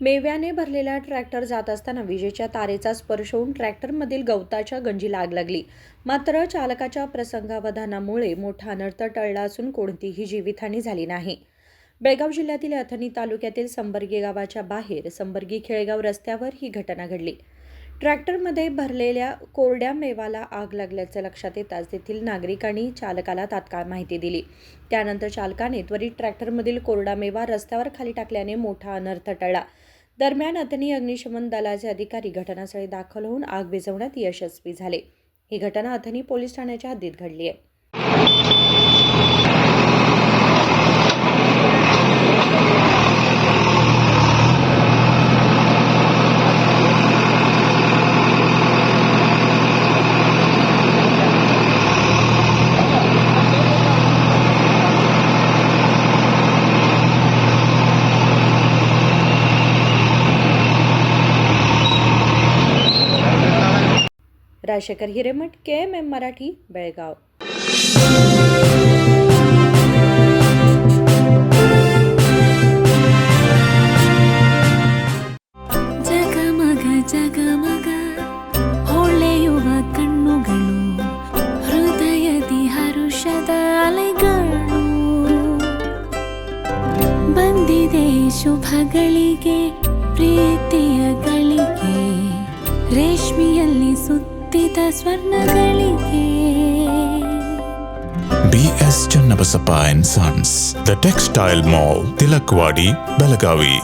मेव्याने भरलेला ट्रॅक्टर जात असताना विजेच्या तारेचा स्पर्श होऊन ट्रॅक्टरमधील गवताच्या गंजीला आग लागली. मात्र चालकाच्या प्रसंगावधानामुळे मोठा अनर्थ टळला असून कोणतीही जीवितहानी झाली नाही. बेळगाव जिल्ह्यातील अथणी तालुक्यातील संबर्गी गावाच्या बाहेर संबर्गी खेळगाव रस्त्यावर ही घटना घडली. ट्रॅक्टरमध्ये भरलेल्या कोरड्या मेवाला आग लागल्याचे लक्षात येताच तेथील नागरिकांनी चालकाला तात्काळ माहिती दिली. त्यानंतर चालकाने त्वरित ट्रॅक्टरमधील कोरडा मेवा रस्त्यावर खाली टाकल्याने मोठा अनर्थ टळला. दरम्यान अथणी अग्निशमन दलाचे अधिकारी घटनास्थळी दाखल होऊन आग विझवण्यात यशस्वी झाले. ही घटना अथणी पोलीस ठाण्याच्या हद्दीत घडली आहे. राजशेखर हिरेमठ, KMM मराठी, बेळगाव. ಜಗಮಗ ಜಗಮಗ ಹೊಳೆಯುವ ಕಣ್ಣುಗಳು, ಹೃದಯದಿ ಹರುಷದ ಅಲೆಗಳು. ಬಂದಿದೆ ಶುಭಗಳಿಗೆ ಪ್ರೀತಿಯ ಗಳಿಗೆ, ರೇಷ್ಮೆಯಲ್ಲಿ ಸುತ್ತಿದ ಸ್ವರ್ಣಗಳಿಗೆ. BS Channabasappa and Sons, The Textile Mall, Tilakvadi, Belagavi.